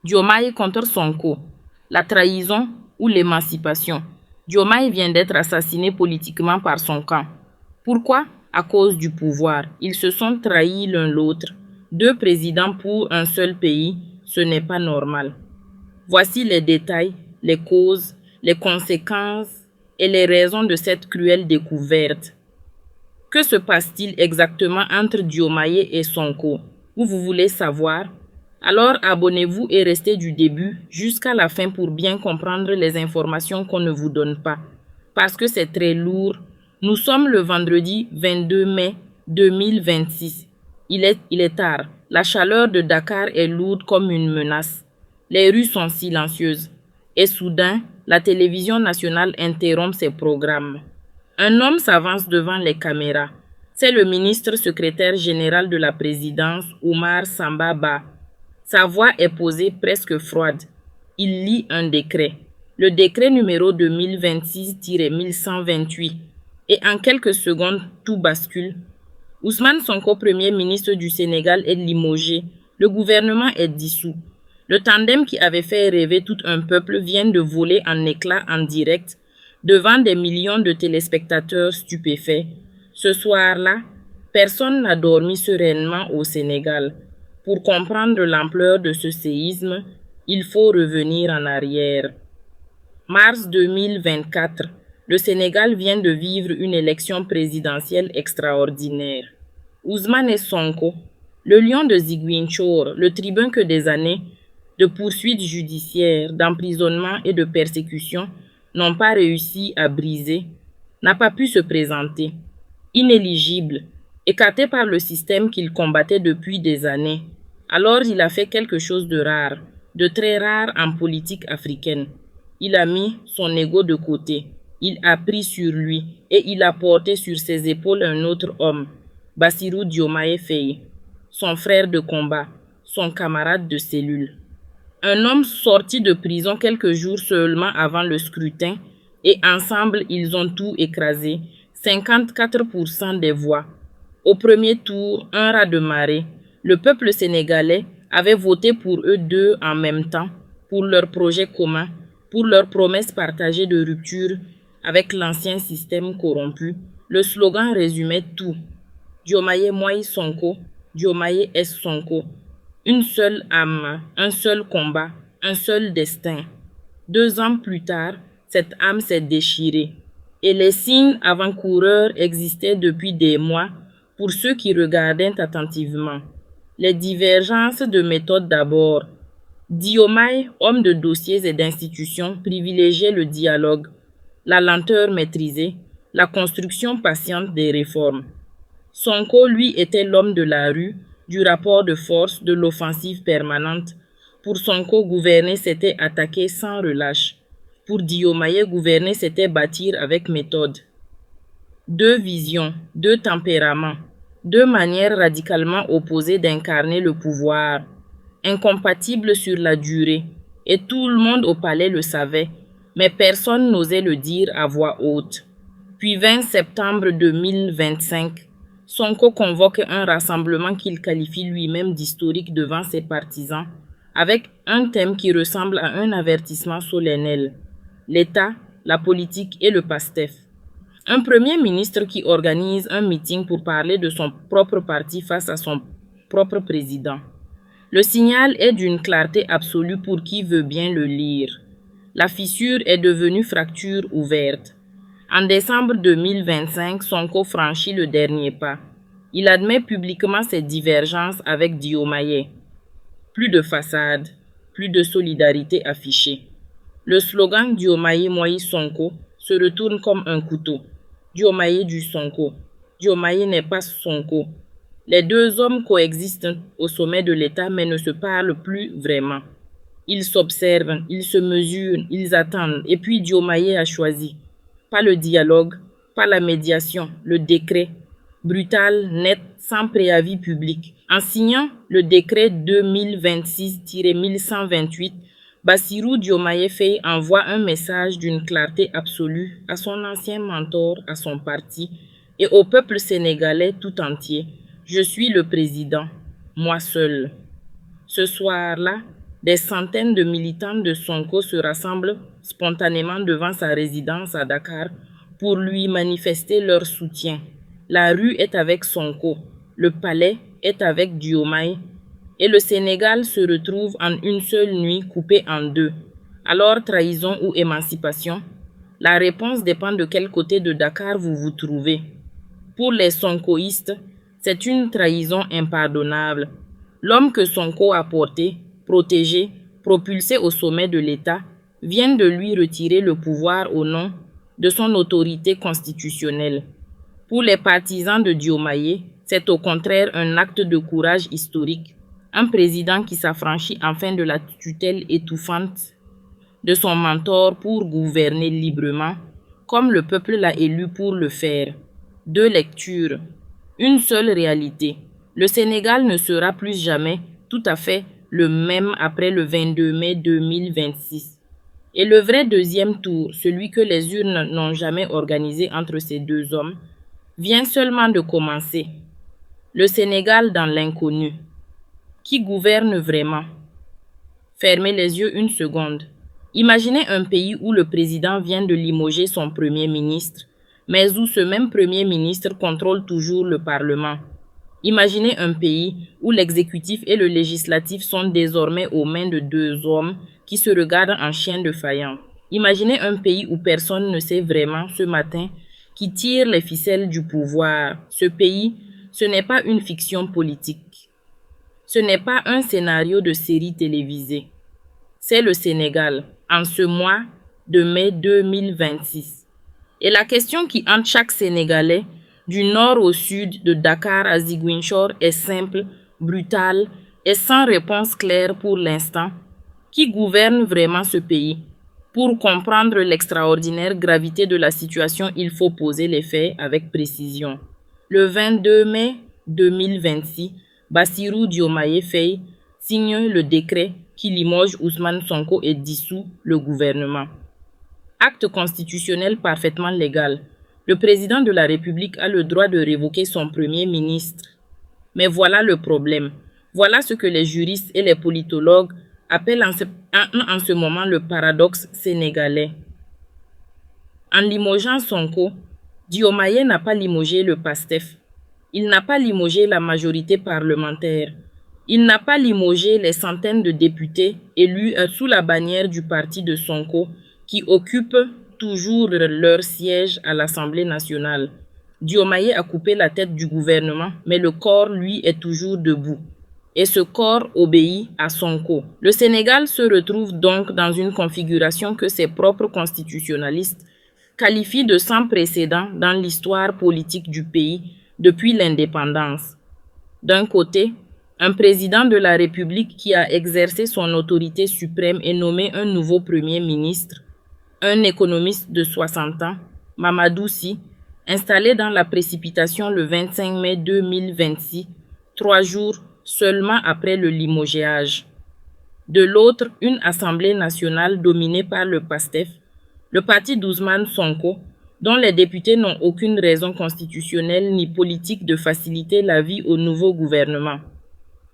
Diomaye contre Sonko, la trahison ou l'émancipation. Diomaye vient d'être assassiné politiquement par son camp. Pourquoi? À cause du pouvoir. Ils se sont trahis l'un l'autre. Deux présidents pour un seul pays, ce n'est pas normal. Voici les détails, les causes, les conséquences et les raisons de cette cruelle découverte. Que se passe-t-il exactement entre Diomaye et Sonko? Vous voulez savoir? Alors abonnez-vous et restez du début jusqu'à la fin pour bien comprendre les informations qu'on ne vous donne pas. Parce que c'est très lourd. Nous sommes le vendredi 22 mai 2026. Il est tard. La chaleur de Dakar est lourde comme une menace. Les rues sont silencieuses. Et soudain, la télévision nationale interrompt ses programmes. Un homme s'avance devant les caméras. C'est le ministre secrétaire général de la présidence, Oumar Samba Ba. Sa voix est posée presque froide. Il lit un décret. Le décret numéro 2026-1128. Et en quelques secondes, tout bascule. Ousmane Sonko, premier ministre du Sénégal, est limogé. Le gouvernement est dissous. Le tandem qui avait fait rêver tout un peuple vient de voler en éclats en direct devant des millions de téléspectateurs stupéfaits. Ce soir-là, personne n'a dormi sereinement au Sénégal. Pour comprendre l'ampleur de ce séisme, il faut revenir en arrière. Mars 2024, le Sénégal vient de vivre une élection présidentielle extraordinaire. Ousmane Sonko, le lion de Ziguinchor, le tribun que des années de poursuites judiciaires, d'emprisonnement et de persécution n'ont pas réussi à briser, n'a pas pu se présenter. Inéligible, écarté par le système qu'il combattait depuis des années. Alors il a fait quelque chose de rare, de très rare en politique africaine. Il a mis son ego de côté. Il a pris sur lui et il a porté sur ses épaules un autre homme, Bassirou Diomaye Faye, son frère de combat, son camarade de cellule. Un homme sorti de prison quelques jours seulement avant le scrutin et ensemble ils ont tout écrasé, 54% des voix. Au premier tour, un raz-de-marée. Le peuple sénégalais avait voté pour eux deux en même temps, pour leur projet commun, pour leur promesse partagée de rupture avec l'ancien système corrompu. Le slogan résumait tout. Diomaye Moïse Sonko, Diomaye S. Sonko. Une seule âme, un seul combat, un seul destin. 2 ans plus tard, cette âme s'est déchirée. Et les signes avant-coureurs existaient depuis des mois pour ceux qui regardaient attentivement. Les divergences de méthode d'abord. Diomaye, homme de dossiers et d'institutions, privilégiait le dialogue, la lenteur maîtrisée, la construction patiente des réformes. Sonko, lui, était l'homme de la rue, du rapport de force, de l'offensive permanente. Pour Sonko, gouverner, c'était attaquer sans relâche. Pour Diomaye, gouverner, c'était bâtir avec méthode. 2 visions, 2 tempéraments, 2 manières radicalement opposées d'incarner le pouvoir, incompatibles sur la durée. Et tout le monde au palais le savait, mais personne n'osait le dire à voix haute. Puis 20 septembre 2025, Sonko convoque un rassemblement qu'il qualifie lui-même d'historique devant ses partisans, avec un thème qui ressemble à un avertissement solennel. L'État, la politique et le PASTEF. Un premier ministre qui organise un meeting pour parler de son propre parti face à son propre président. Le signal est d'une clarté absolue pour qui veut bien le lire. La fissure est devenue fracture ouverte. En décembre 2025, Sonko franchit le dernier pas. Il admet publiquement ses divergences avec Diomaye. Plus de façade, plus de solidarité affichée. Le slogan Diomaye Moïse Sonko se retourne comme un couteau. Diomaye du Sonko. Diomaye n'est pas Sonko. Les deux hommes coexistent au sommet de l'État mais ne se parlent plus vraiment. Ils s'observent, ils se mesurent, ils attendent. Et puis Diomaye a choisi. Pas le dialogue, pas la médiation, le décret. Brutal, net, sans préavis public. En signant le décret 2026-1128, Bassirou Diomaye Faye envoie un message d'une clarté absolue à son ancien mentor, à son parti et au peuple sénégalais tout entier. Je suis le président, moi seul. Ce soir-là, des centaines de militants de Sonko se rassemblent spontanément devant sa résidence à Dakar pour lui manifester leur soutien. La rue est avec Sonko, le palais est avec Diomaye, et le Sénégal se retrouve en une seule nuit coupé en deux. Alors, trahison ou émancipation? La réponse dépend de quel côté de Dakar vous vous trouvez. Pour les sonkoïstes, c'est une trahison impardonnable. L'homme que Sonko a porté, protégé, propulsé au sommet de l'État, vient de lui retirer le pouvoir au nom de son autorité constitutionnelle. Pour les partisans de Diomaye, c'est au contraire un acte de courage historique. Un président qui s'affranchit enfin de la tutelle étouffante de son mentor pour gouverner librement, comme le peuple l'a élu pour le faire. Deux lectures, une seule réalité. Le Sénégal ne sera plus jamais tout à fait le même après le 22 mai 2026. Et le vrai deuxième tour, celui que les urnes n'ont jamais organisé entre ces deux hommes, vient seulement de commencer. Le Sénégal dans l'inconnu. Qui gouverne vraiment? Fermez les yeux une seconde. Imaginez un pays où le président vient de limoger son premier ministre, mais où ce même premier ministre contrôle toujours le Parlement. Imaginez un pays où l'exécutif et le législatif sont désormais aux mains de deux hommes qui se regardent en chiens de faïence. Imaginez un pays où personne ne sait vraiment ce matin qui tire les ficelles du pouvoir. Ce pays, ce n'est pas une fiction politique. Ce n'est pas un scénario de série télévisée. C'est le Sénégal, en ce mois de mai 2026. Et la question qui hante chaque Sénégalais, du nord au sud, de Dakar à Ziguinchor, est simple, brutale et sans réponse claire pour l'instant. Qui gouverne vraiment ce pays? Pour comprendre l'extraordinaire gravité de la situation, il faut poser les faits avec précision. Le 22 mai 2026, Bassirou Diomaye Faye signe le décret qui limoge Ousmane Sonko et dissout le gouvernement. Acte constitutionnel parfaitement légal. Le président de la République a le droit de révoquer son premier ministre. Mais voilà le problème. Voilà ce que les juristes et les politologues appellent en ce moment le paradoxe sénégalais. En limogeant Sonko, Diomaye n'a pas limogé le PASTEF. Il n'a pas limogé la majorité parlementaire. Il n'a pas limogé les centaines de députés élus sous la bannière du parti de Sonko qui occupent toujours leur siège à l'Assemblée nationale. Diomaye a coupé la tête du gouvernement, mais le corps, lui, est toujours debout. Et ce corps obéit à Sonko. Le Sénégal se retrouve donc dans une configuration que ses propres constitutionnalistes qualifient de sans précédent dans l'histoire politique du pays depuis l'indépendance. D'un côté, un président de la République qui a exercé son autorité suprême et nommé un nouveau premier ministre, un économiste de 60 ans, Mamadou Sy, installé dans la précipitation le 25 mai 2026, 3 jours seulement après le limogéage. De l'autre, une assemblée nationale dominée par le PASTEF, le parti d'Ousmane Sonko, dont les députés n'ont aucune raison constitutionnelle ni politique de faciliter la vie au nouveau gouvernement.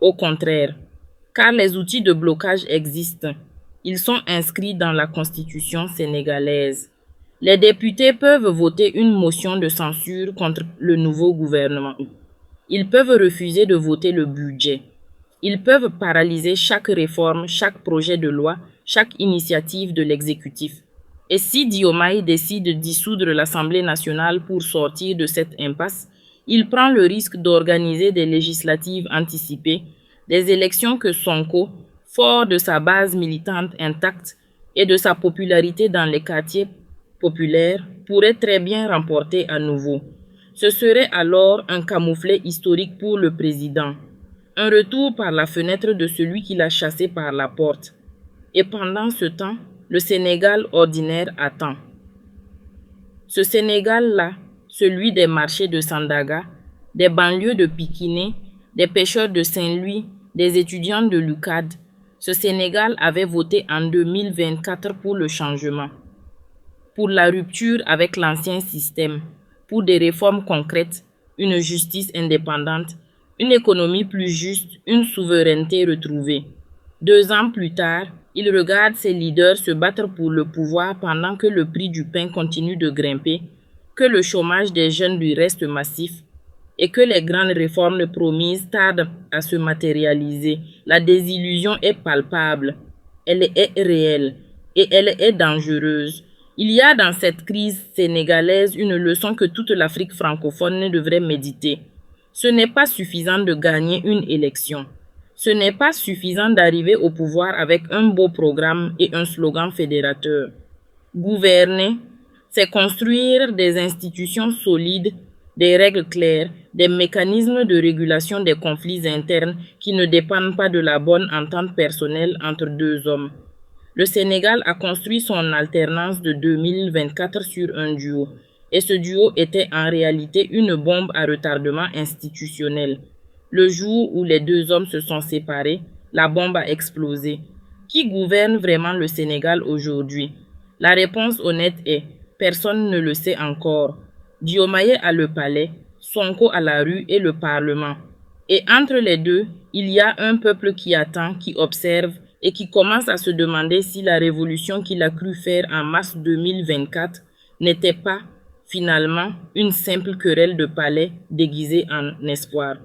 Au contraire, car les outils de blocage existent. Ils sont inscrits dans la Constitution sénégalaise. Les députés peuvent voter une motion de censure contre le nouveau gouvernement. Ils peuvent refuser de voter le budget. Ils peuvent paralyser chaque réforme, chaque projet de loi, chaque initiative de l'exécutif. Et si Diomaye décide de dissoudre l'Assemblée nationale pour sortir de cette impasse, il prend le risque d'organiser des législatives anticipées, des élections que Sonko, fort de sa base militante intacte et de sa popularité dans les quartiers populaires, pourrait très bien remporter à nouveau. Ce serait alors un camouflet historique pour le président, un retour par la fenêtre de celui qui l'a chassé par la porte. Et pendant ce temps, le Sénégal ordinaire attend. Ce Sénégal-là, celui des marchés de Sandaga, des banlieues de Pikiné, des pêcheurs de Saint-Louis, des étudiants de l'UCAD, ce Sénégal avait voté en 2024 pour le changement, pour la rupture avec l'ancien système, pour des réformes concrètes, une justice indépendante, une économie plus juste, une souveraineté retrouvée. 2 ans plus tard, il regarde ses leaders se battre pour le pouvoir pendant que le prix du pain continue de grimper, que le chômage des jeunes lui reste massif et que les grandes réformes promises tardent à se matérialiser. La désillusion est palpable, elle est réelle et elle est dangereuse. Il y a dans cette crise sénégalaise une leçon que toute l'Afrique francophone devrait méditer. Ce n'est pas suffisant de gagner une élection. Ce n'est pas suffisant d'arriver au pouvoir avec un beau programme et un slogan fédérateur. Gouverner, c'est construire des institutions solides, des règles claires, des mécanismes de régulation des conflits internes qui ne dépendent pas de la bonne entente personnelle entre 2 hommes. Le Sénégal a construit son alternance de 2024 sur un duo, et ce duo était en réalité une bombe à retardement institutionnel. Le jour où les 2 hommes se sont séparés, la bombe a explosé. Qui gouverne vraiment le Sénégal aujourd'hui? La réponse honnête est personne ne le sait encore. Diomaye a le palais, Sonko a la rue et le parlement. Et entre les deux, il y a un peuple qui attend, qui observe et qui commence à se demander si la révolution qu'il a cru faire en mars 2024 n'était pas, finalement, une simple querelle de palais déguisée en espoir.